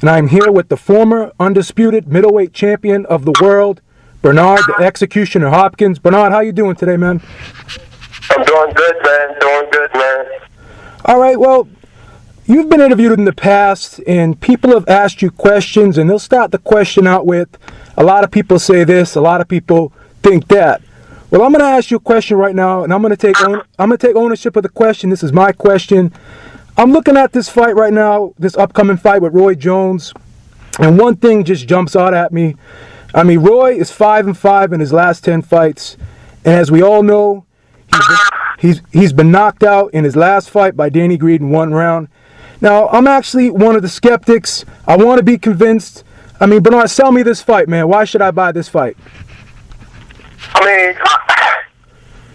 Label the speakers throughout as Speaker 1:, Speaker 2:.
Speaker 1: and I'm here with the former undisputed middleweight champion of the world, Bernard the Executioner Hopkins. Bernard, how you doing today, man?
Speaker 2: I'm doing good, man. Doing good, man.
Speaker 1: All right, well, you've been interviewed in the past, and people have asked you questions, and they'll start the question out with, a lot of people say this, a lot of people think that. Well, I'm going to ask you a question right now, and I'm going to take ownership of the question. This is my question. I'm looking at this fight right now, this upcoming fight with Roy Jones, and one thing just jumps out at me. I mean, Roy is 5-5 in his last 10 fights, and as we all know, he's been knocked out in his last fight by Danny Greed in 1 round. Now, I'm actually one of the skeptics. I want to be convinced. I mean, Bernard, sell me this fight, man. Why should I buy this fight?
Speaker 2: I mean,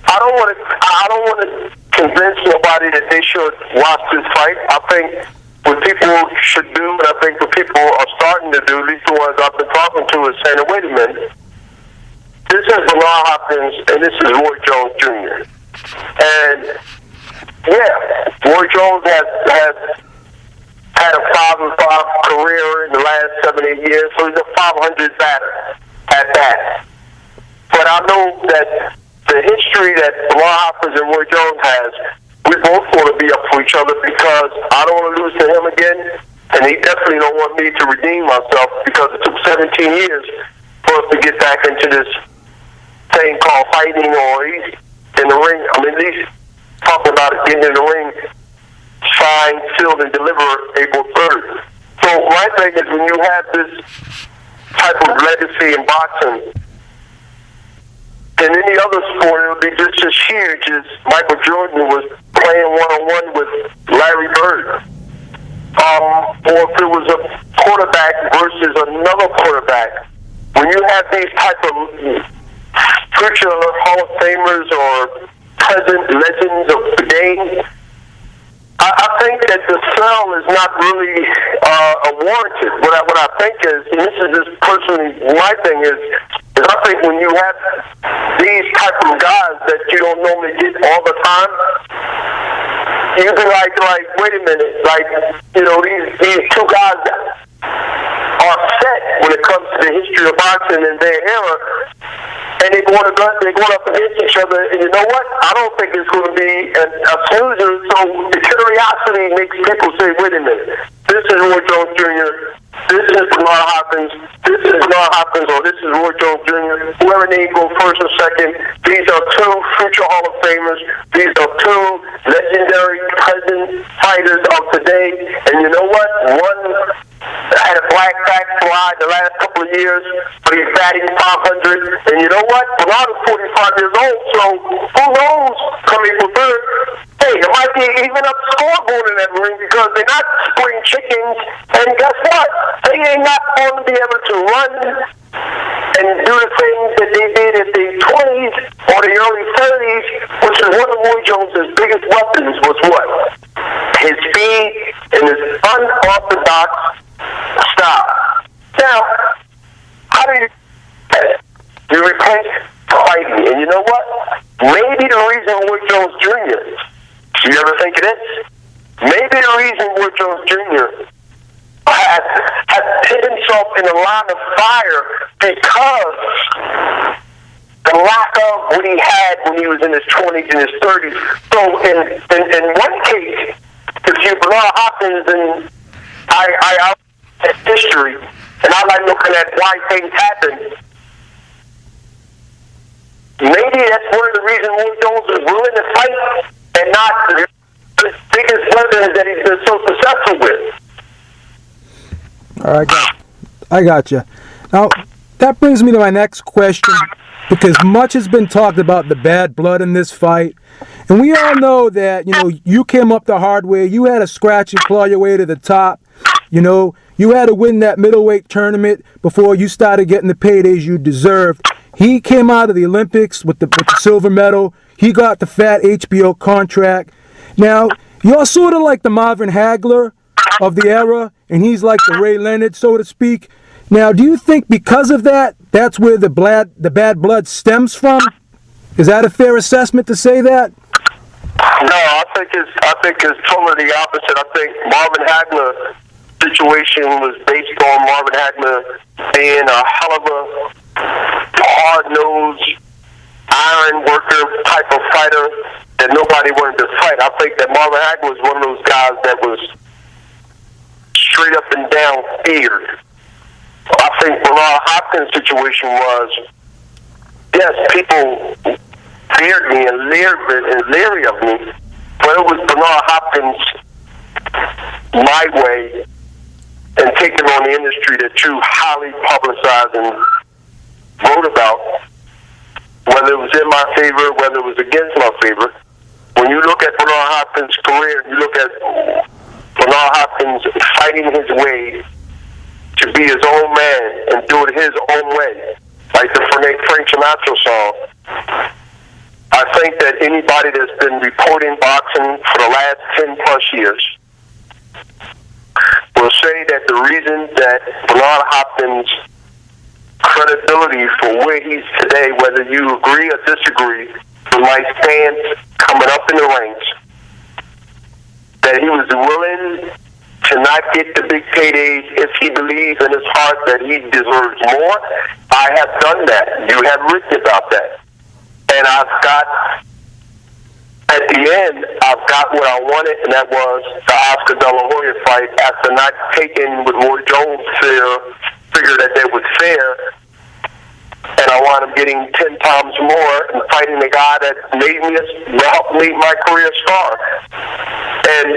Speaker 2: I don't want to convince nobody that they should watch this fight. I think what people should do, and I think what people are starting to do, at least the ones I've been talking to, is saying, wait a minute, this is Bernard Hopkins, and this is Roy Jones Jr. And, yeah, Roy Jones has had a 5-5 career in the last 7-8 years, so he's a 500 batter at that. But I know that the history that Bernard Hopkins and Roy Jones has, we both want to be up for each other because I don't want to lose to him again, and he definitely don't want me to redeem myself because it took 17 years for us to get back into this thing called fighting, or he's in the ring. I mean, he's talking about it, getting in the ring, sign, sealed, and deliver April 3rd. So my thing is, when you have this type of legacy in boxing, in any other sport, it would be just as huge as Michael Jordan was playing one-on-one with Larry Bird. Or if it was a quarterback versus another quarterback. When you have these type of future Hall of Famers or present legends of the game, I think that the sell is not really warranted. What I think is, and this is just personally my thing is I think when you have these type of guys that you don't normally get all the time, you be like, wait a minute, these two guys are set when it comes to the history of boxing in their era, and they're going up against each other, and you know what? I don't think it's going to be a snoozer, so the curiosity makes people say, wait a minute, this is Roy Jones Jr., this is Bernard Hopkins, this is Bernard Hopkins, or this is Roy Jones Jr., whoever name go first or second. These are two future Hall of Famers. These are two legendary present fighters of today, and you know what? One had a black back slide the last couple of years, but he's batting 500. And you know what? Bernard is 45 years old, so who knows come April 3rd? Hey, there might be even up scoreboard in that ring because they're not spring chickens. And guess what? They ain't not going to be able to run and do the things that they did in the 20s or the early 30s, which is one of Roy Jones' biggest weapons was what? His speed and his unorthodox style. Now, how do you replace fighting? And you know what? Maybe the reason Roy Jones Jr., you ever think it is? Maybe the reason Roy Jones Jr. has hit himself in a line of fire because the lack of what he had when he was in his 20s and his 30s. So in one case, if you Bernard Hopkins, and I history, and I like looking at why things happen. Maybe that's one of the reasons Roy Jones is willing to fight and not the biggest weapons that he's been so successful with.
Speaker 1: All right, I got you. Now, that brings me to my next question, because much has been talked about the bad blood in this fight. And we all know that, you came up the hard way. You had to scratch and claw your way to the top. You had to win that middleweight tournament before you started getting the paydays you deserved. He came out of the Olympics with the silver medal. He got the fat HBO contract. Now, you're sort of like the Marvin Hagler of the era, and he's like the Ray Leonard, so to speak. Now, do you think because of that, that's where the bad blood stems from? Is that a fair assessment to say that?
Speaker 2: No, I think it's totally the opposite. I think Marvin Hagler situation was based on Marvin Hagler being a hell of a hard-nosed, iron worker type of fighter that nobody wanted to fight. I think that Marvin Hagler was one of those guys that was straight up and down feared. I think Bernard Hopkins' situation was, yes, people feared me and leery of me, but it was Bernard Hopkins my way and taking on the industry that you highly publicized and wrote about, whether it was in my favor, whether it was against my favor. When you look at Bernard Hopkins' career, you look at Bernard Hopkins fighting his way to be his own man and do it his own way, like the Frank Sinatra song. I think that anybody that's been reporting boxing for the last 10 plus years will say that the reason that Bernard Hopkins' credibility for where he's today, whether you agree or disagree with my stance coming up in the ranks, that he was willing to not get the big paydays if he believes in his heart that he deserves more. I have done that. You have written about that. And at the end, I've got what I wanted, and that was the Oscar De La Hoya fight after not taking what Roy Jones figured that they was fair. And I wound up getting 10 times more and fighting the guy that helped make my career star. And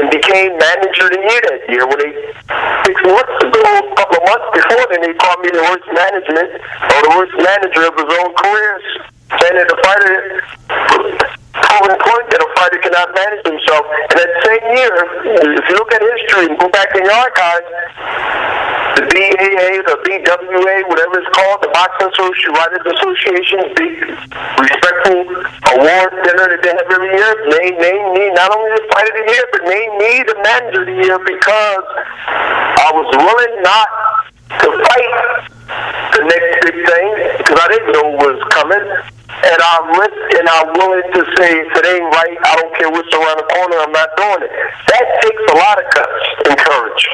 Speaker 2: became manager of the year that year. When they 6 months ago, a couple of months before, then they called me the worst management or the worst manager of his own career, saying that the fighter proven point that a fighter cannot manage himself. And that same year, if you look at history and go back in the archives, the BAA, the BWA, whatever it's called, the Boxing Writers Association, big respectful award dinner that they have every year, named me not only the fighter of the year, but named me the manager of the year because I was willing not to fight the next big thing because I didn't know what was coming. And I'm willing to say, if it ain't right, I don't care what's around the corner, I'm not doing it. That takes a lot of guts and courage.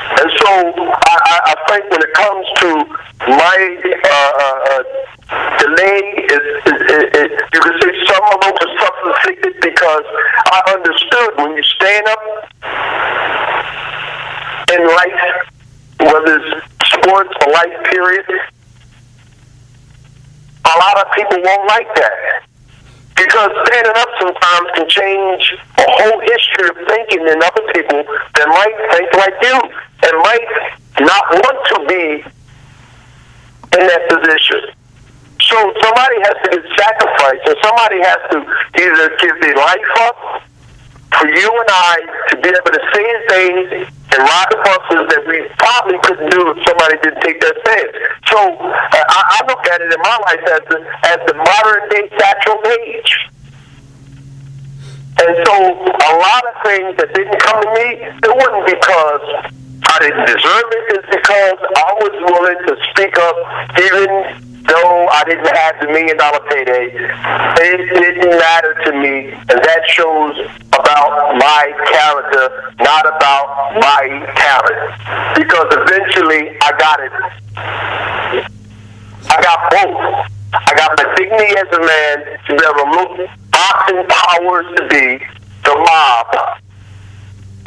Speaker 2: And so I think when it comes to my delay, you can say some of them were self-inflicted because I understood when you stand up in life, whether it's sports or life period, a lot of people won't like that. Because standing up sometimes can change a whole history of thinking in other people that might think like you and might not want to be in that position. So somebody has to get sacrificed, and somebody has to either give their life up for you and I to be able to say things and ride the buses that we probably couldn't do if somebody didn't take that stance. So I look at it in my life as the modern day Satchel Paige. And so a lot of things that didn't come to me, it wasn't because I didn't deserve it. It's because I was willing to speak up even though I didn't have the $1 million payday. It didn't matter to me, and that shows about my character, not about my talent. Because eventually I got it. I got both. I got my dignity as a man to be able to look boxing powers to be the mob.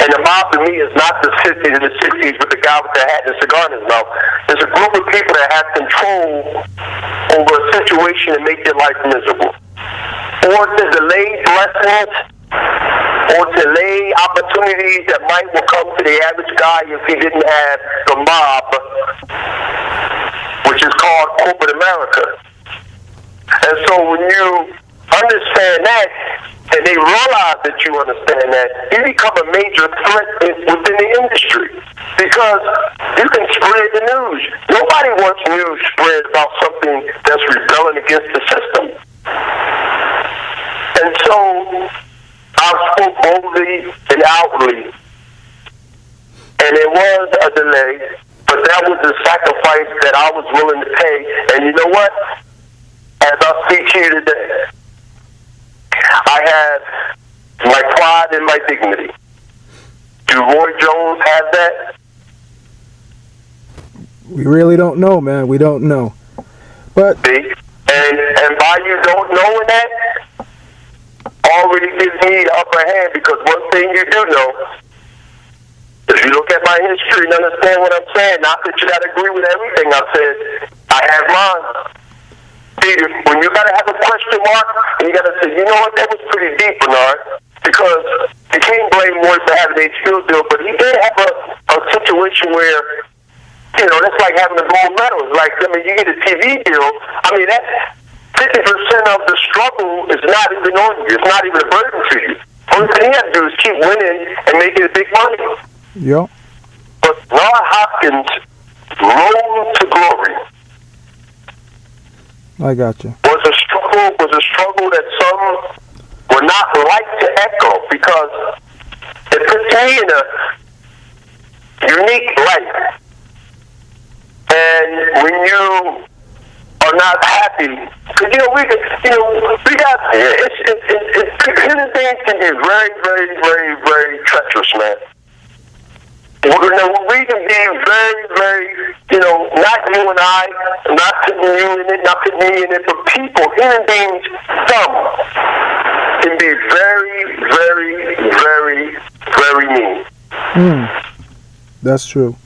Speaker 2: And the mob to me is not the 50s and the 60s with the guy with the hat and the cigar in his mouth. There's a group of people that have control over a situation and make their life miserable. Or to delay blessings, or delay opportunities that might will come to the average guy if he didn't have the mob, which is called corporate America. And so when you understand that, and they realize that you understand that, you become a major threat within the industry because you can spread the news. Nobody wants news spread about something that's rebelling against the system. And so I spoke boldly and outwardly, and it was a delay, but that was the sacrifice that I was willing to pay. And you know what? As I speak here today, I have my pride and my dignity. Do Roy Jones have that?
Speaker 1: We really don't know, man. We don't know. But
Speaker 2: See? And by you don't knowing that, already gives me the upper hand, because one thing you do know, if you look at my history and understand what I'm saying, not that you got to agree with everything I've said, I have mine. See, when you got to have a question mark, and you got to say, you know what, that was pretty deep, Bernard, because you can't blame Roy for having a field deal, but he did have a situation where, you know, that's like having a gold medal. It's like, I mean, you get a TV deal. I mean, that's 50% of the struggle is not even on you. It's not even a burden to you. Only thing you have to do is keep winning and making big money.
Speaker 1: yeah,
Speaker 2: But Bernard Hopkins' road to glory
Speaker 1: I got you.
Speaker 2: was a struggle that some were not like to echo, because it puts me in a unique light. And when you are not happy, because we got human beings can be very, very, very, very treacherous, man. We can be very, very, not you and I, not putting you in it, not putting me in it, but people, human beings, some can be very, very, very, very mean.
Speaker 1: That's true.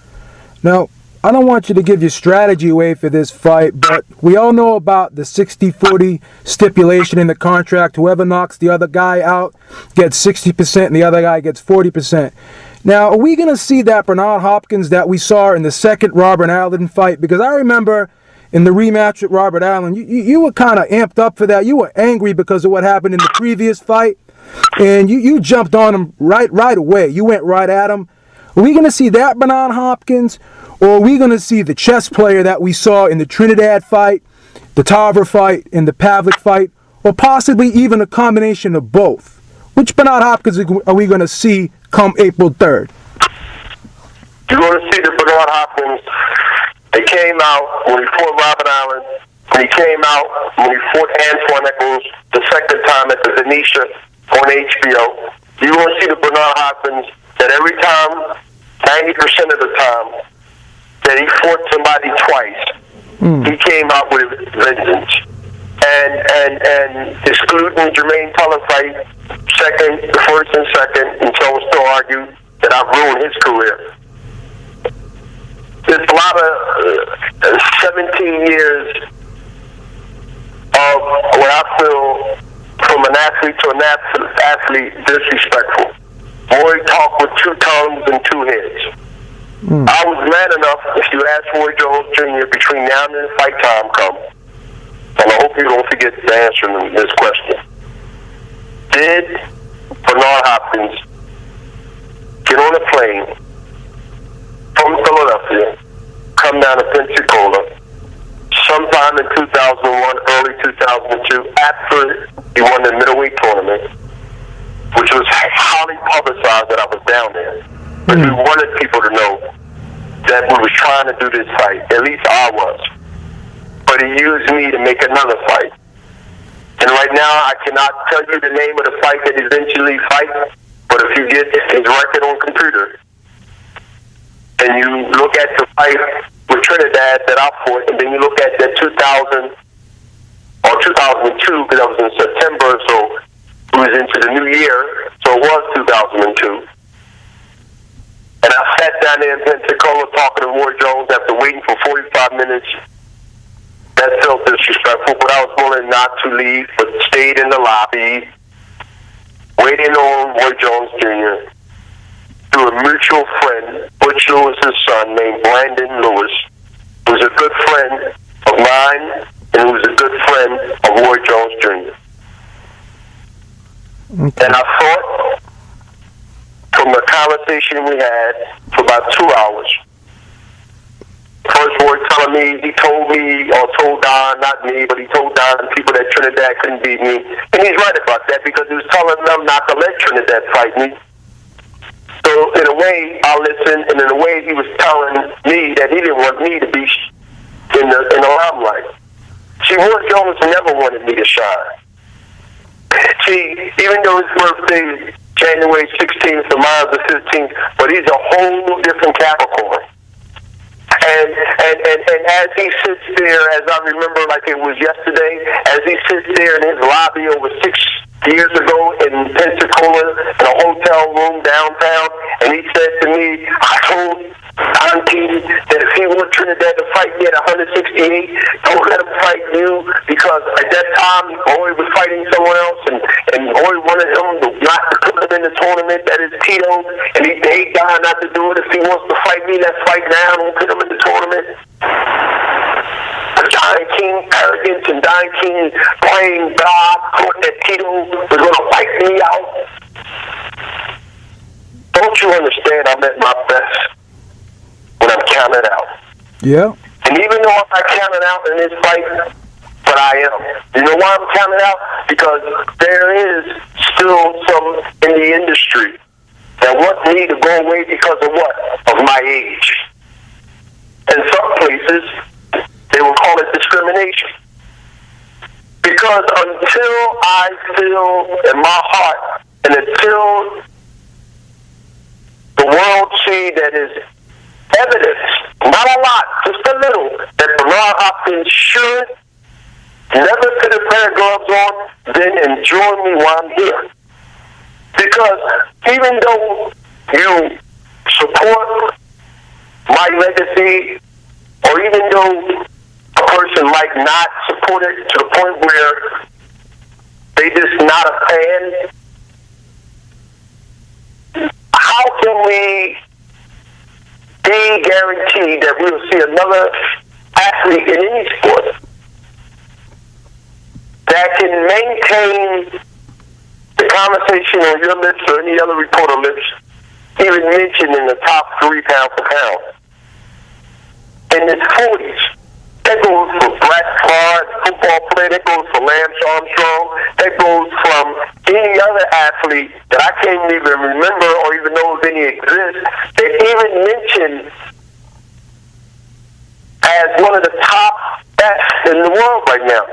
Speaker 1: Now, I don't want you to give your strategy away for this fight, but we all know about the 60-40 stipulation in the contract. Whoever knocks the other guy out gets 60% and the other guy gets 40%. Now, are we going to see that Bernard Hopkins that we saw in the second Robert Allen fight? Because I remember in the rematch with Robert Allen, you were kind of amped up for that. You were angry because of what happened in the previous fight, and you jumped on him right away. You went right at him. Are we going to see that Bernard Hopkins? Or are we going to see the chess player that we saw in the Trinidad fight, the Tarver fight, and the Pavlik fight, or possibly even a combination of both? Which Bernard Hopkins are we going to see come April 3rd?
Speaker 2: You're going to see the Bernard Hopkins that came out when he fought Robert Allen, when he came out when he fought Antoine Eccles the second time at the Venetia on HBO. You're going to see the Bernard Hopkins that every time, 90% of the time, that he fought somebody twice, he came out with vengeance. And excluding Jermaine Tuller fight, first and second, and so will still argue that I've ruined his career. There's a lot of 17 years of what I feel from an athlete to an athlete disrespectful. Roy talked with two tongues and two heads. I was man enough, if you ask Roy Jones Jr. between now and the fight time comes, and I hope you don't forget to answer this question. Did Bernard Hopkins get on a plane from Philadelphia, come down to Pensacola, sometime in 2001, early 2002, after he won the middleweight tournament, which was highly publicized that I was down there? But we wanted people to know that we was trying to do this fight. At least I was. But he used me to make another fight. And right now, I cannot tell you the name of the fight that he eventually fight. But if you get his record on computer, and you look at the fight with Trinidad that I fought, and then you look at that 2000 or 2002, because that was in September, so it was into the new year, so it was 2002. And I sat down there in Pensacola talking to Roy Jones after waiting for 45 minutes. That felt disrespectful, but I was willing not to leave, but stayed in the lobby, waiting on Roy Jones Jr. through a mutual friend, Butch Lewis's son, named Brandon Lewis, who's a good friend of mine and who's a good friend of Roy Jones Jr. Okay. And I thought, from the conversation we had for about 2 hours, first Roy telling me, he told me, or told Don, not me, but he told Don and people that Trinidad couldn't beat me. And he's right about that, because he was telling them not to let Trinidad fight me. So in a way, I listened, and in a way, he was telling me that he didn't want me to be in the limelight. See, Roy Jones never wanted me to shine. See, even though his birthday is January 16th to Mars the 15th, but he's a whole different Capricorn. And as he sits there, as I remember like it was yesterday, as he sits there in his lobby over 6 years ago in Pensacola, in a hotel room downtown, and he said to me, I told Auntie that if he wants Trinidad to fight me at 168, don't let him fight you, because at that time, Roy was fighting someone else, and Roy wanted him not to put him in the tournament, that is Tito, and he begged God not to do it. If he wants to fight me, let's fight now, don't put him in the tournament. Don King arrogance and Don King playing God, thought that Tito was going to fight me out. Don't you understand I'm at my best when I'm counted out?
Speaker 1: Yeah.
Speaker 2: And even though I'm not counted out in this fight, but I am. You know why I'm counted out? Because there is still some in the industry that want me to go away because of what? Of my age. In some places, they will call it discrimination. Because until I feel in my heart, and until the world see that is evidence, not a lot, just a little, that Bernard Hopkins should never put a pair of gloves on, then enjoy me while I'm here. Because even though you support my legacy, or even though a person might not support it to the point where they just not a fan, how can we be guaranteed that we'll see another athlete in any sport that can maintain the conversation on your lips or any other reporter lips, even mentioned in the top 3 pound for pound? In his 40s. That goes for Brett Favre, football player. That goes for Lance Armstrong. That goes from any other athlete that I can't even remember or even know if any exists. They even mentioned as one of the top best in the world right now.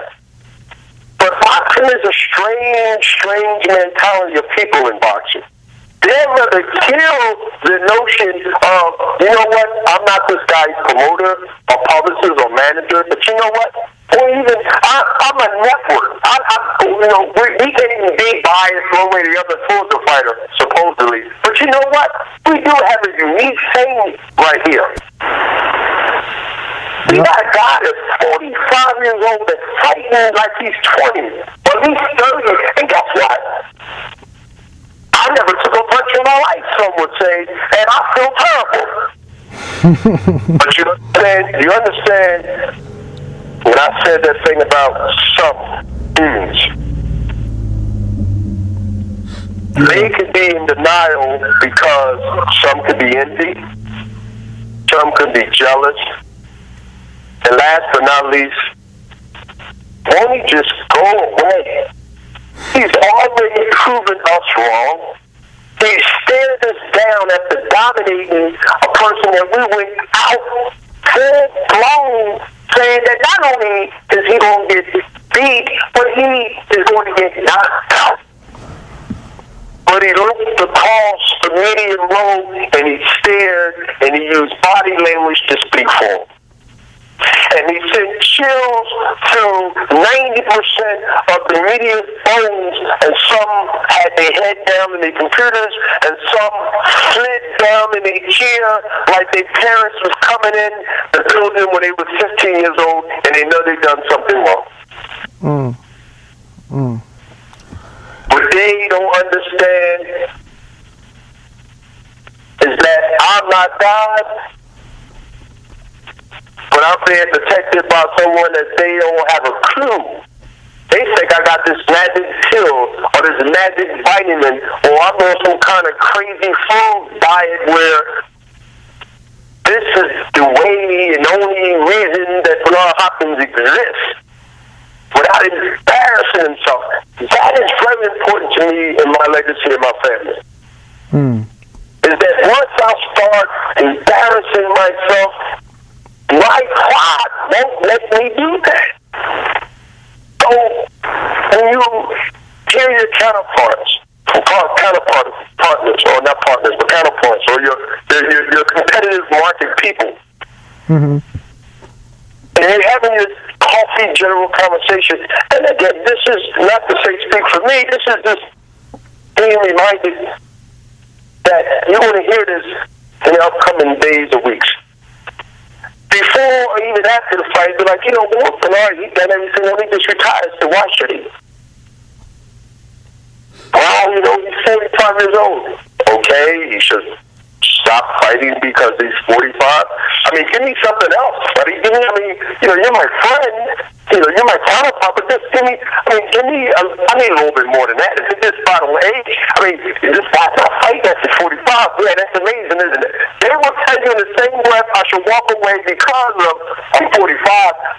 Speaker 2: But boxing is a strange mentality of people in boxing. They'd rather kill the notion of, you know what, I'm not this guy's promoter or publicist or manager, but you know what? Or even, I'm a network. We can't even be biased one way or the other towards the fighter, supposedly. But you know what? We do have a unique thing right here. We got a guy that's 45 years old that's fighting like he's 20, or at least 30, and guess what? I never took a punch in my life, some would say, and I feel terrible. But you understand when I said that thing about some humans. They could be in denial because some could be envy, some could be jealous, and last but not least, won't he just go away? He's already proven us wrong. He stared us down after dominating a person that we went out full-blown saying that not only is he going to get beat, but he is going to get knocked out. But he looked across the medium road and he stared and he used body language to speak for him. And he sent chills through 90% of the media phones, and some had their head down in their computers, and some slid down in their chair like their parents was coming in the building when they were 15 years old, and they know they've done something wrong. What they don't understand is that I'm not God, but I'm being protected by someone that they don't have a clue. They think I got this magic pill or this magic vitamin, or I'm on some kind of crazy food diet where this is the way and only reason that Bernard Hopkins exists without embarrassing himself. That is very important to me in my legacy and my family. Is that once I start embarrassing myself, my pride won't let me do that. So when you hear your counterparts partners, or not partners, but counterparts, or your competitive market people.
Speaker 1: Mm-hmm.
Speaker 2: And you're having this coffee general conversation. And again, this is not to say speak for me. This is just being reminded that you're going to hear this in the upcoming days or weeks. Before or even after the fight, be like, Will Bernard, he done everything when he just retired, so why should he? Well, he's 45 years old. Okay, he should stop fighting because he's 45. I mean, give me something else, buddy. You're my friend. You're my counterpart, but just give me, I need a little bit more than that. If it's just bottom age, this guy's not fighting at 45. Yeah, that's amazing, isn't it? They will tell you in the same breath, I should walk away because I'm 45,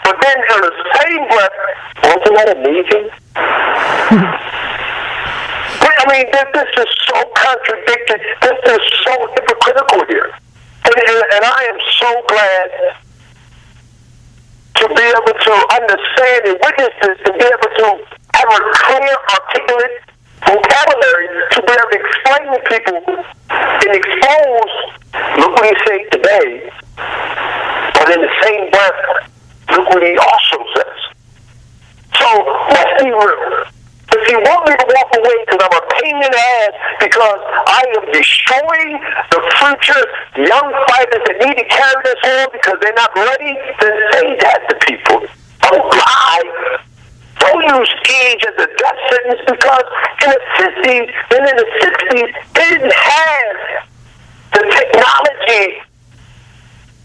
Speaker 2: but then in the same breath, wasn't that amazing? This is so contradicted. This is so hypocritical here. And I am so glad to be able to understand and witness this, to be able to have a clear, articulate vocabulary to be able to explain to people and expose, look what he said today, but in the same breath, look what he also says. So let's be real. If you want me to walk away because I'm a pain in the ass, because I am destroying the future young fighters that need to carry this on because they're not ready, then say that to people. Don't lie. Don't use age as a death sentence, because in the 50s and in the 60s, they didn't have the technology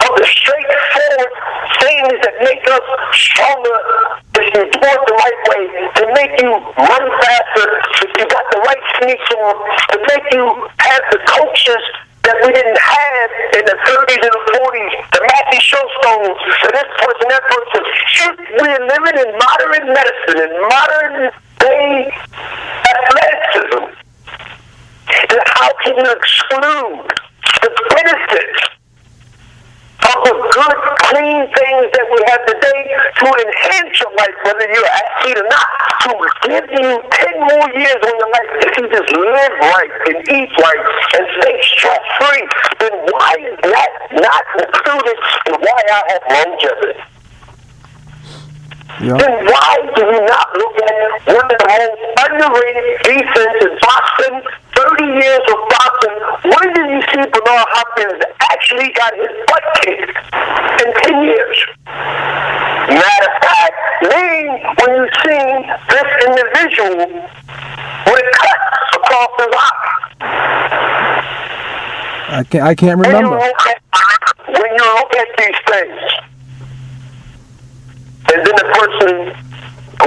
Speaker 2: of the straightforward things that make us stronger if you do it the right way, to make you run faster, if you got the right sneaks on, to make you have the coaches that we didn't have in the 30s and the 40s, the Matthew Showstones, to this person, that person. If we're living in modern medicine, in modern day athleticism, then how can you exclude the benefits of the good, clean things that we have today to enhance your life, whether you're an athlete or not, to give you 10 more years on your life if you just live right and eat right and stay stress-free? Then why is that not included in why I have longevity? Yeah. Then why do you not look at one of the most underrated defense in boxing, 30 years of boxing? When did you see Bernard Hopkins actually got his butt kicked in 10 years? Matter of fact, name when you see this individual with a cut across his eye.
Speaker 1: I can't remember.
Speaker 2: When you look at these things, and then the person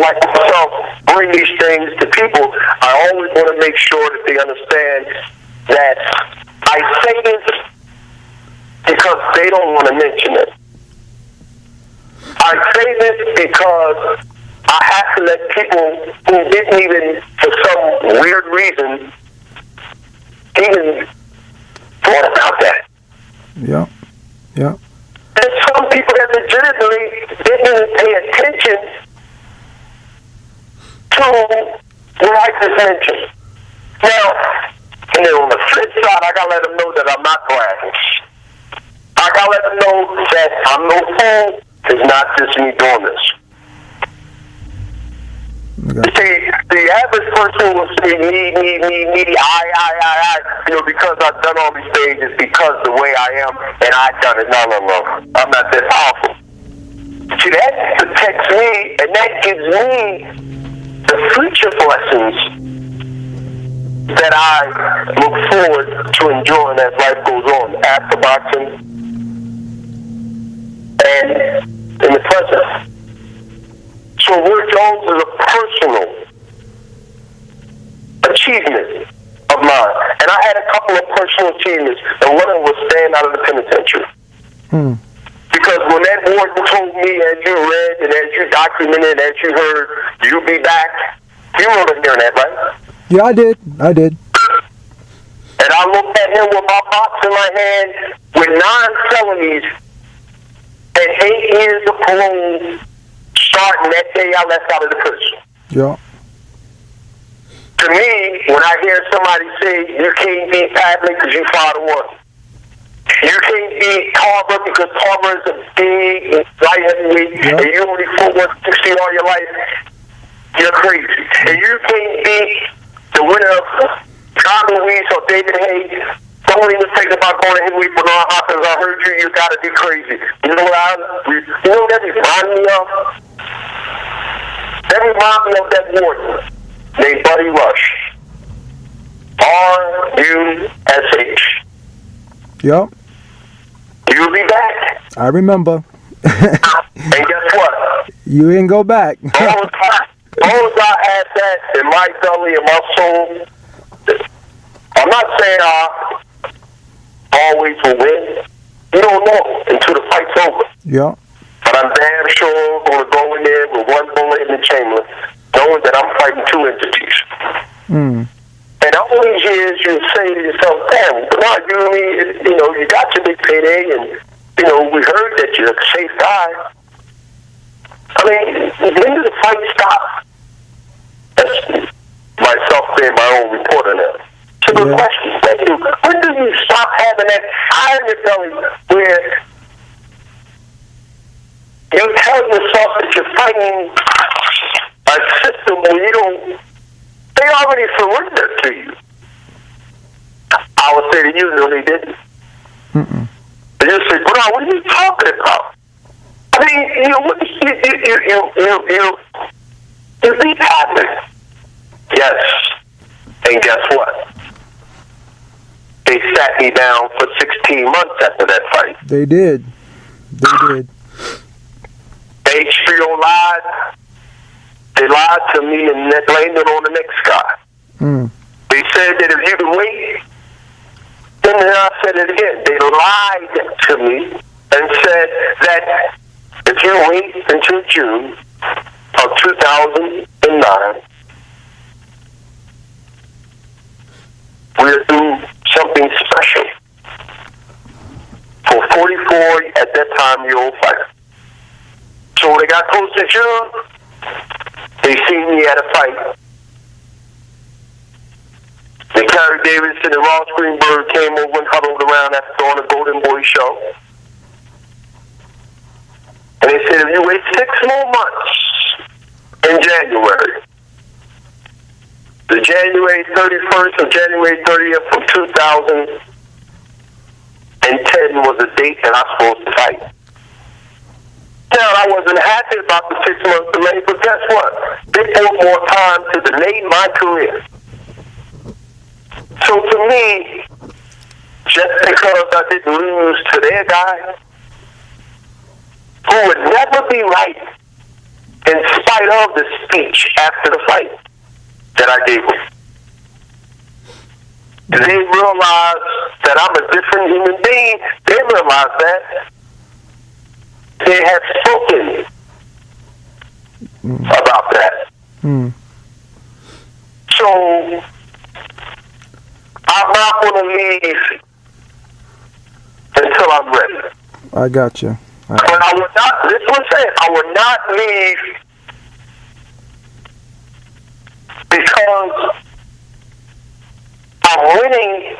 Speaker 2: like myself bring these things to people, I always want to make sure that they understand that I say this because they don't want to mention it. I say this because I have to let people who didn't even, for some weird reason, even thought about that.
Speaker 1: Yeah. Yeah.
Speaker 2: And some people that legitimately didn't pay attention to what I just mentioned. Now, and then on the flip side, I gotta let them know that I'm not bragging. I gotta let them know that I'm no fool. It's not just me doing this. Okay. See, the average person will say me, I, because I've done all these things, it's because the way I am, and I've done it. No. I'm not that powerful. See, that protects me, and that gives me the future blessings that I look forward to enjoying as life goes on after boxing and in the present. So Roy Jones is a personal achievement of mine. And I had a couple of personal achievements, and one of them was staying out of the penitentiary. Because when that warden told me, as you read and as you documented, as you heard, you'll be back, you remember hearing that, right?
Speaker 1: Yeah, I did.
Speaker 2: And I looked at him with my box in my hand with 9 felonies and 8 years of parole starting that day I left out of the prison.
Speaker 1: Yeah.
Speaker 2: To me, when I hear somebody say you can't beat Padley because you fought a woman, you can't beat Tarver because Tarver is a big light heavyweight, and you only fought 160 all your life, you're crazy. And you can't beat the winner of John Luis or David Hayes. Don't even think about going to heavyweight for Bernard Hopkins. I heard you. You got to be crazy. You know what that reminds me of? That reminds me of that warrior named Buddy Rush. R-U-S-H.
Speaker 1: Yep.
Speaker 2: You'll be back.
Speaker 1: I remember.
Speaker 2: And guess what?
Speaker 1: You didn't go back.
Speaker 2: All I had that in my belly and my soul. I'm not saying I always will win. You don't know until the fight's over.
Speaker 1: Yeah.
Speaker 2: But I'm damn sure going to go in there with one bullet in the chamber, knowing that I'm fighting two entities. And all these years you say to yourself, damn, Bernard, you got your big payday, and, we heard that you're a safe guy. I mean, when did the fight stop? That's myself being my own reporter now. So the question, when do you stop having that iron in your belly where you tell yourself that you're fighting a system where they already surrendered to you? I would say to you, no, they didn't. They just say, Bernard, what are you talking about? I mean, you beat Padley. Yes. And guess what? They sat me down for 16 months after that fight.
Speaker 1: They did.
Speaker 2: HBO lied. They lied to me and blamed it on the next guy. They said that if you can wait, then I said it again. They lied to me and said that if you wait until June of 2009, we'll do something special for 44 at that time year old fighter. So when they got close to June, they seen me at a fight. They carried Davidson and Ross Greenberg came over and huddled around after on the Golden Boy show. And they said, if you wait 6 more months in January, the January 31st or January 30th of 2010 was the date that I was supposed to fight. Now, I wasn't happy about the 6 months delay, but guess what? They bought more time to delay my career. So to me, just because I didn't lose to their guy, who would never be right in spite of the speech after the fight that I gave them. They realize that I'm a different human being. They realize that. They have spoken about that. So I'm not going to leave until I'm ready.
Speaker 1: I got you.
Speaker 2: But I would not, this is what I'm saying, I would not leave because I'm winning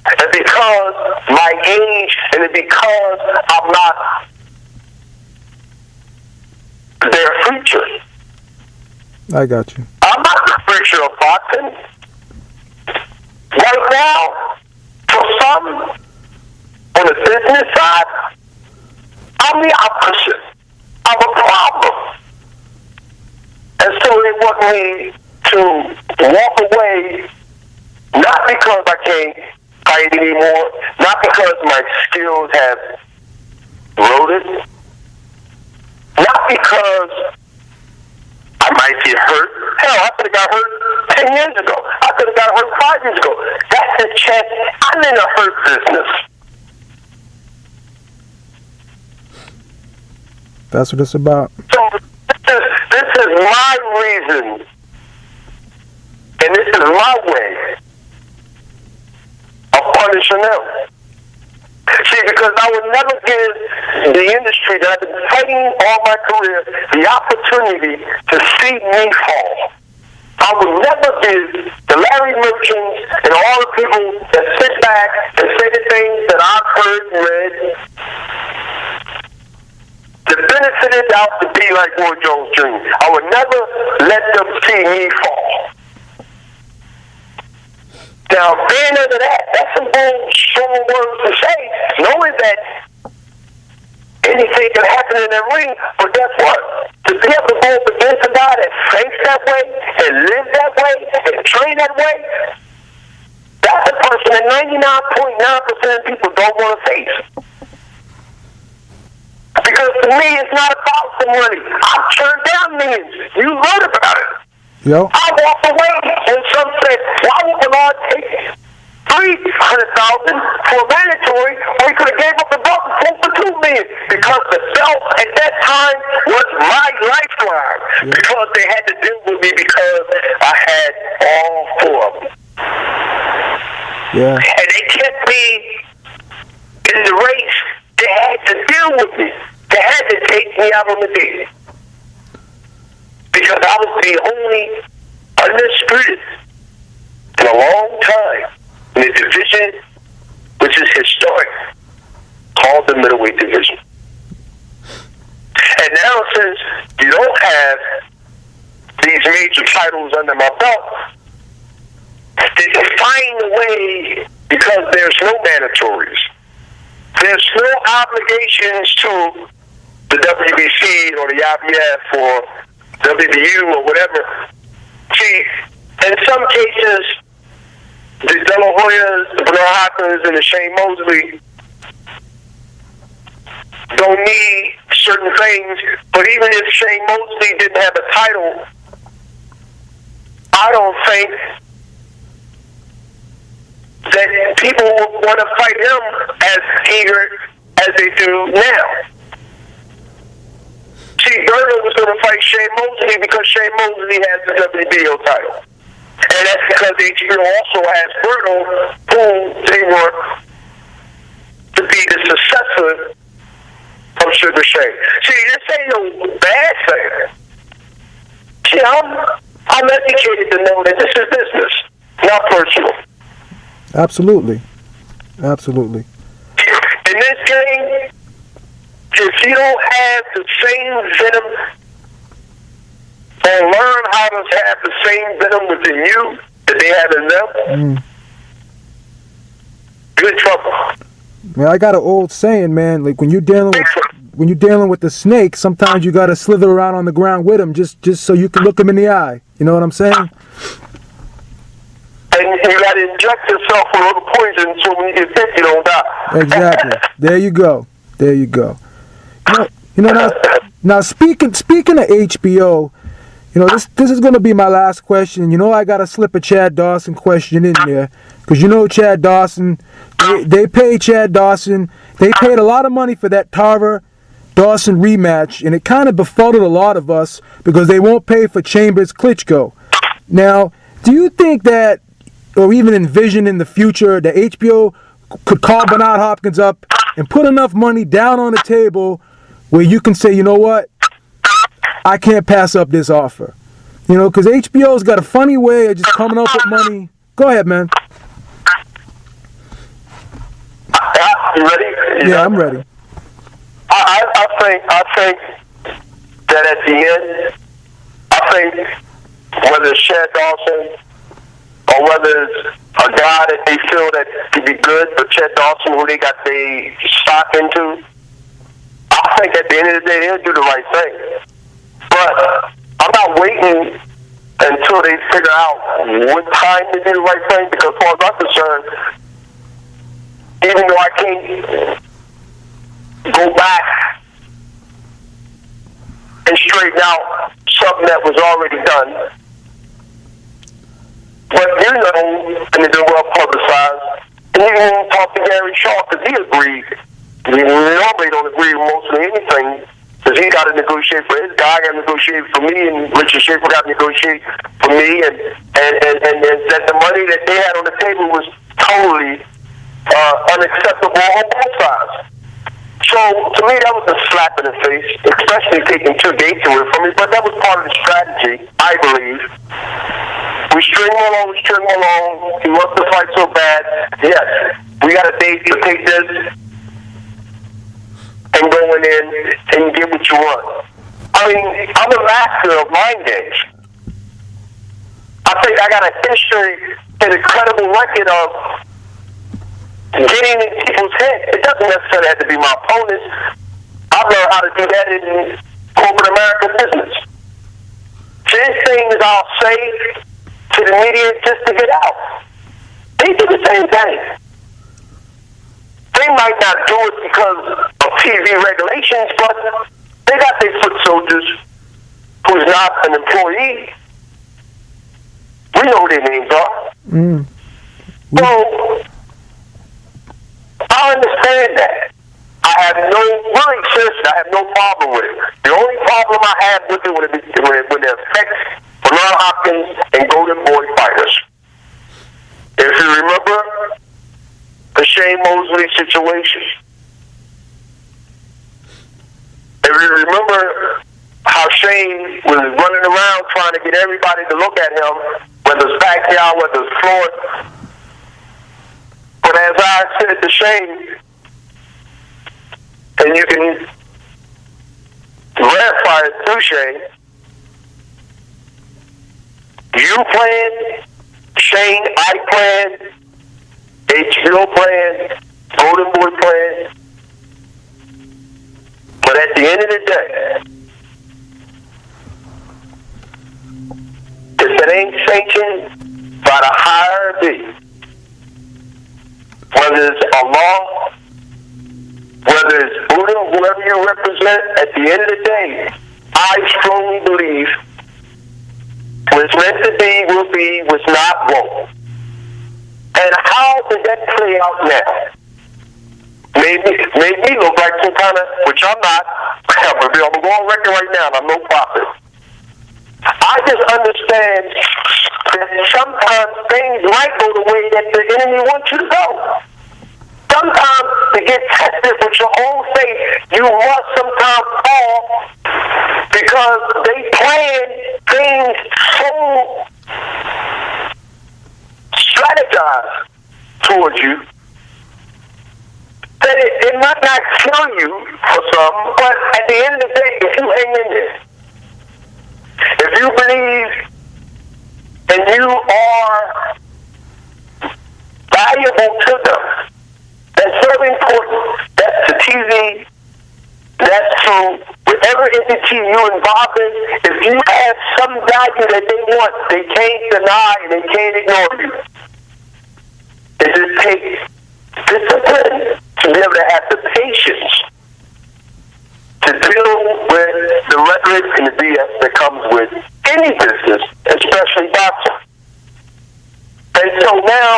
Speaker 2: and because my age and because I'm not their future.
Speaker 1: I got you.
Speaker 2: I'm not the future of boxing. Right now, for some, on the business side, I'm the opposite. I'm a problem. And so they want me to walk away, not because I can't fight anymore, not because my skills have eroded, not because I might get hurt. Hell, I could have got hurt 10 years ago. I could have got hurt 5 years ago. That's a chance. I'm in a hurt business.
Speaker 1: That's what it's about.
Speaker 2: So this is my reason, and this is my way of punishing them. See, because I would never give the industry that I've been fighting all my career the opportunity to see me fall. I would never give the Larry Merchants and all the people that sit back and say the things that I've heard and read, the benefit is out to be like Roy Jones Jr. I would never let them see me fall. Now, being under that, that's some bold, strong words to say, knowing that anything can happen in the ring, but guess what? To be able to go up against a guy that thinks that way, and live that way, and train that way, that's a person that 99.9% of people don't want to face. Because to me, it's not about the money. I've turned down millions. You wrote about it.
Speaker 1: Yo.
Speaker 2: I walked away, and some said, why would the Lord take $300,000 for a mandatory, or he could have gave up the belt for $2 million? Because the belt at that time was my lifeline. Yeah. Because they had to deal with me because I had all four of them.
Speaker 1: Yeah.
Speaker 2: And they kept me in the race. They had to deal with me. They had to take me out on the day. Because I was the only undisputed in a long time in a division which is historic, called the middleweight division. And now, since you don't have these major titles under my belt, they can find a way, because there's no mandatories. There's no obligations to the WBC or the IBF or WBU or whatever. See, in some cases, the De La Hoyas, the Bernard Hopkins, and the Shane Mosley don't need certain things. But even if Shane Mosley didn't have a title, I don't think that people would want to fight him as eager as they do now. See, Berto was going to fight Shane Mosley because Shane Mosley has the WBO title. And that's because HBO also has Berto, who they want to be the successor of Sugar Shane. See, this ain't no bad thing. See, I'm educated to know that this is business, not personal.
Speaker 1: Absolutely. Absolutely.
Speaker 2: In this game, if you don't have the same venom or learn how to have the same venom within you that they have in them, you're in trouble.
Speaker 1: Man, I got an old saying, man. Like when you're dealing with the snake, sometimes you gotta slither around on the ground with him, just so you can look him in the eye. You know what I'm saying?
Speaker 2: And you gotta inject yourself with a little poison so when you get bit, you don't die.
Speaker 1: Exactly. There you go. There you go. Now speaking of HBO, this is going to be my last question. I got to slip a Chad Dawson question in there because Chad Dawson, they paid Chad Dawson. They paid a lot of money for that Tarver-Dawson rematch, and it kind of befuddled a lot of us because they won't pay for Chambers-Klitschko. Now, do you think that, or even envision in the future, that HBO could call Bernard Hopkins up and put enough money down on the table where you can say, you know what, I can't pass up this offer? Because HBO's got a funny way of just coming up with money. Go ahead, man.
Speaker 2: You ready?
Speaker 1: Yeah, I'm ready.
Speaker 2: I think that at the end, I think whether it's Chad Dawson or whether it's a guy that they feel that could be good, but Chad Dawson, who they got their stock into, I think at the end of the day, they'll do the right thing. But I'm not waiting until they figure out what time to do the right thing, because as far as I'm concerned, even though I can't go back and straighten out something that was already done, but and it's been well publicized, and even talk to Gary Shaw, because he agreed. We normally don't agree with mostly anything, because he got to negotiate for his guy, got to negotiate for me, and Richard Schaefer got to negotiate for me, and that the money that they had on the table was totally unacceptable on both sides. So to me, that was a slap in the face, especially taking 2 dates away from me. But that was part of the strategy, I believe. We string him along. He wants to fight so bad. Yes, we got a date to take this and go in and get what you want. I mean, I'm a master of mind games. I think I got a history and incredible record of getting in people's head. It doesn't necessarily have to be my opponents. I've learned how to do that in corporate American business. There's things I'll say to the media just to get out. They do the same thing. They might not do it because of TV regulations, but they got their foot soldiers who's not an employee. We know who their names are. So, I understand that. I have no problem with it. The only problem I have with it when it affects Bernard Hopkins and Golden Boy fighters. If you remember the Shane Mosley situation, if you remember how Shane was running around trying to get everybody to look at him, whether it's backyard, whether it's floor. But as I said to Shane, and you can verify it through Shane, you planned, Shane, I planned, HBO planned, Golden Boy planned. But at the end of the day, if it ain't sanctioned by the hierarchy, whether it's Allah, whether it's Buddha, whoever you represent, at the end of the day, I strongly believe what's meant to be will be, what's not won't. And how does that play out now? Made me look like some kind of, which I'm not. I'm going to go on record right now, and I'm no prophet. I just understand that sometimes things might go the way that the enemy wants you to go. Sometimes to get tested with your own faith, you must sometimes fall because they plan things so strategized towards you that it might not kill you for some, but at the end of the day, if you hang in there, if you believe and you are valuable to them, that's very important. That's to TV, that's to whatever entity you're involved in. If you have some value that they want, they can't deny and they can't ignore you. It just takes discipline to be able to have the patience to deal with the rhetoric and the BS that comes with any business, especially boxing. And so now,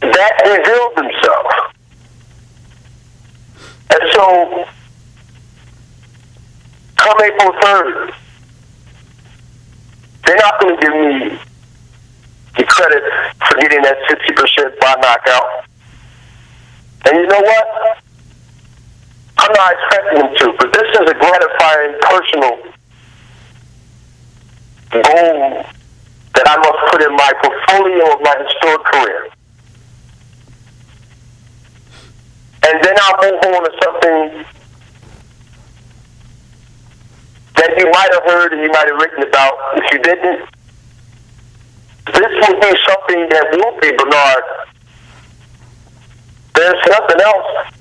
Speaker 2: that revealed himself. And so, come April 3rd, they're not going to give me the credit for getting that 60% by knockout. And you know what? I'm not expecting them to, but this is a gratifying personal goal that I must put in my portfolio of my historic career. And then I'll move on to something that you might have heard and you might have written about. If you didn't, this will be something that will be Bernard. There's nothing else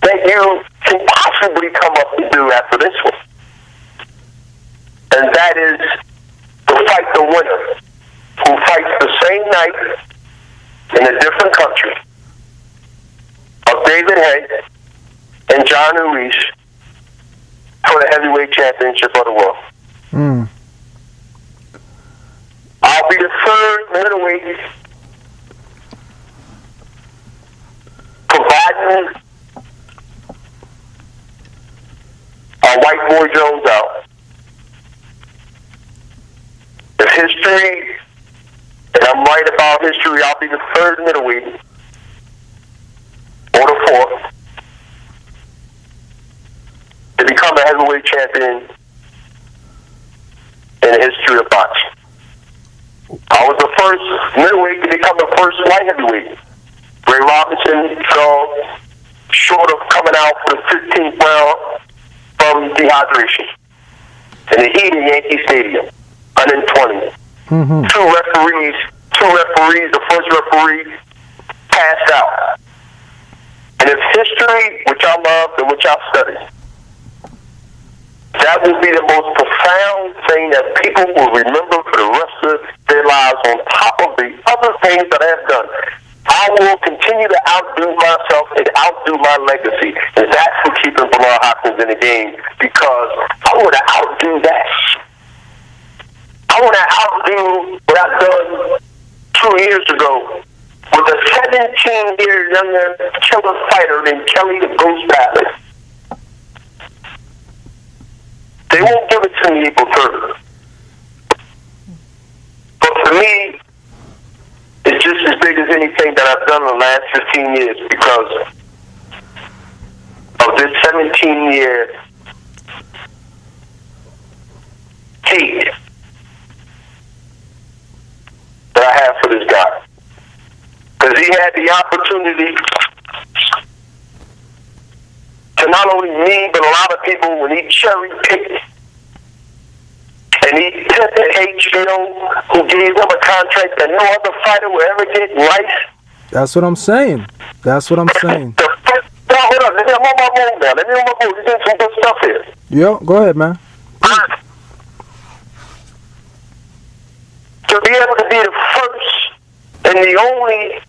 Speaker 2: that you can possibly come up and do after this one. And that is to fight the winner who fights the same night in a different country of David Hay and John Ruiz for the heavyweight championship of the world. I'll be the third middleweight providing White Boy Jones out. If history, and I'm right about history, I'll be the third middleweight or the fourth to become a heavyweight champion in in the history of boxing. I was the first middleweight to become the first light heavyweight. Ray Robinson fell short of coming out for the 15th round from dehydration in the heat in Yankee Stadium, 120.
Speaker 1: Mm-hmm.
Speaker 2: Two referees, the first referee passed out. And if history, which I love and which I study, that will be the most profound thing that people will remember for the rest of their lives on top of the other things that I have done. I will continue to outdo myself and outdo my legacy. And that's what keeping Bernard Hopkins in the game, because I want to outdo that. I want to outdo what I've done 2 years ago with a 17-year younger killer fighter named Kelly the Ghost Bradley. They won't give it to me April 3rd. But for me, it's just as big as anything that I've done in the last 15 years because of this 17-year hate that I have for this guy. Because he had the opportunity to not only me, but a lot of people, when he cherry-picked and he pimped HBO, who gave him a contract that no other fighter will ever get in life.
Speaker 1: That's what I'm saying. That's what I'm saying.
Speaker 2: Now, hold on. Let me on my move now. Let me on my move. You're doing some good stuff here.
Speaker 1: Yo, go ahead, man.
Speaker 2: To be able to be the first and the only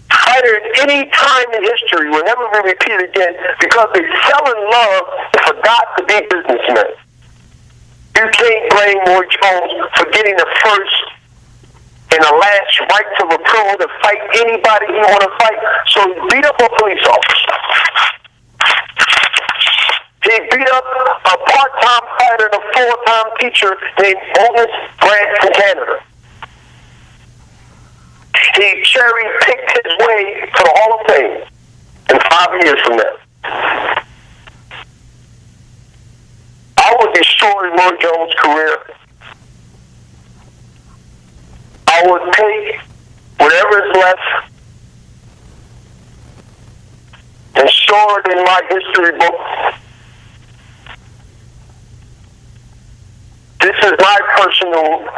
Speaker 2: fighter in any time in history will never be repeated again because they fell in love and forgot to be businessmen. You can't blame Roy Jones for getting the first and the last right to approval to fight anybody he want to fight. So he beat up a police officer. He beat up a part-time fighter and a full-time teacher named Otis Grant from Canada. He cherry-picked his way to the Hall of Fame in 5 years from now. I would destroy Roy Jones' career. I would take whatever is left and store it in my history book. This is my personal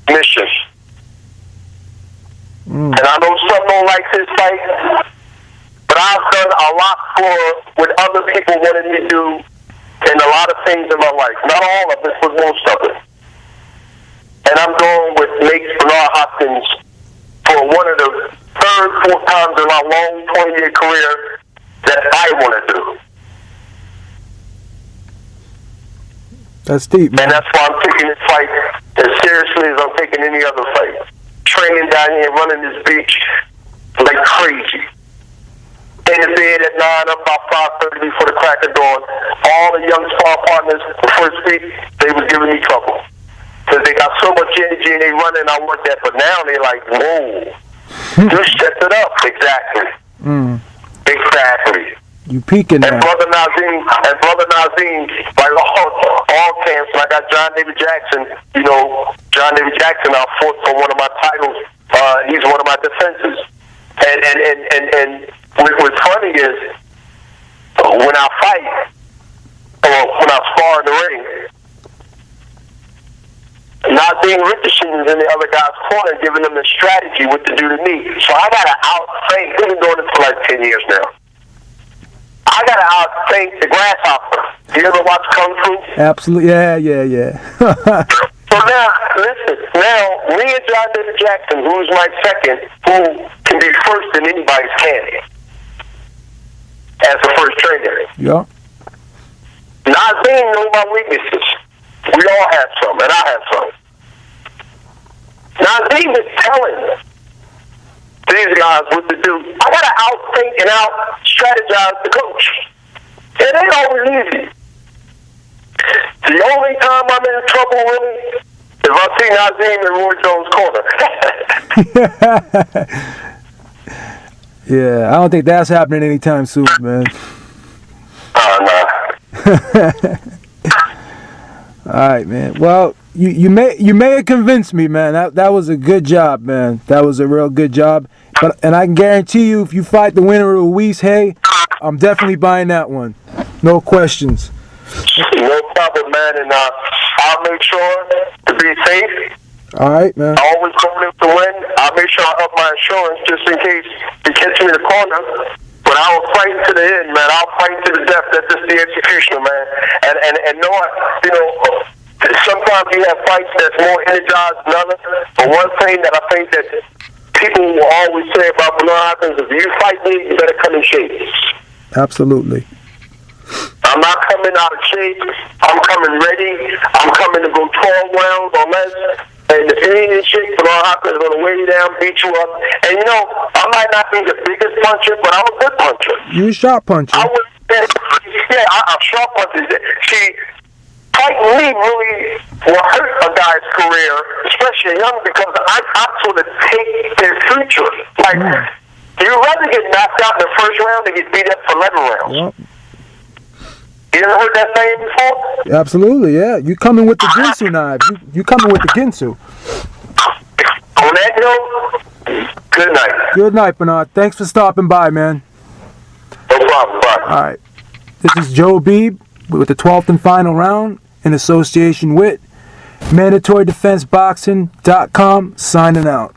Speaker 2: mission. And I know some don't like this fight, but I've done a lot for what other people wanted me to do in a lot of things in my life. Not all of it, but most of it. And I'm going with makes Bernard Hopkins for one of the third, fourth times in my long 20-year career that I want to do.
Speaker 1: That's deep, man.
Speaker 2: And that's why I'm taking this fight as seriously as I'm taking any other fight. Training down here, running this beach like crazy. In the bed at 9, up about 5:30 before the crack of dawn. All the young spar partners, the first week, they was giving me trouble. Because they got so much energy and they running, I want that. But now they're like, whoa, you stepped it up. Exactly. Exactly.
Speaker 1: You peaking now.
Speaker 2: And Brother Nazim, like all camps, I got John David Jackson. You know, John David Jackson, I fought for one of my titles. He's one of my defenses. And what's funny is, when I fight, or when I spar in the ring, Nazim Richardson is in the other guy's corner giving them the strategy what to do to me. So I got to outthink. We've been doing this for like 10 years now. I got to outthink the grasshopper. You ever watch Kung Fu?
Speaker 1: Absolutely. Yeah.
Speaker 2: So now, listen. Now, me and John David Jackson, who's my second, who can be first in anybody's candy as the first trainer.
Speaker 1: Yeah.
Speaker 2: Nazim knows my weaknesses. We all have some, and I have some. Nazim is telling these guys what to do. I got to outthink and out-strategize the coach. It ain't always easy. The only time I'm in trouble, really, is if I see Nazim in Roy Jones' corner.
Speaker 1: Yeah, I don't think that's happening anytime soon, man.
Speaker 2: Oh, no.
Speaker 1: All right, man. Well, you may have convinced me, man. That was a good job, man. That was a real good job. And I can guarantee you, if you fight the winner of Luis Hay, I'm definitely buying that one. No questions.
Speaker 2: No problem, man. And I'll make sure to be safe.
Speaker 1: All right, man.
Speaker 2: I always going in to win. I'll make sure I up my insurance just in case he catch me in the corner. But I'll fight to the end, man. I'll fight to the death. That's just the executioner, man. And know what, you know, sometimes you have fights that's more energized than others. But one thing that I think that people will always say about Bernard Hopkins is, if you fight me, you better come in shape.
Speaker 1: Absolutely.
Speaker 2: I'm not coming out of shape. I'm coming ready. I'm coming to go 12 rounds or less. And if you ain't in shape, Bernard Hopkins is going to weigh you down, beat you up. And, you know, I might not be the biggest puncher, but I'm a good puncher.
Speaker 1: You a sharp puncher.
Speaker 2: I'm sharp puncher. See, fighting me really will hurt a guy's career, especially young, because I sort of take their future. Like, you'd rather get knocked out in the first round than get beat up for 11 rounds.
Speaker 1: Yep.
Speaker 2: You ever heard that saying before?
Speaker 1: Absolutely, yeah. You coming with the Ginsu knives. You coming with the Ginsu.
Speaker 2: On that note, good night.
Speaker 1: Good night, Bernard. Thanks for stopping by, man.
Speaker 2: No problem. Bye.
Speaker 1: All right. This is Joe Beebe with the 12th and final round in association with MandatoryDefenseBoxing.com signing out.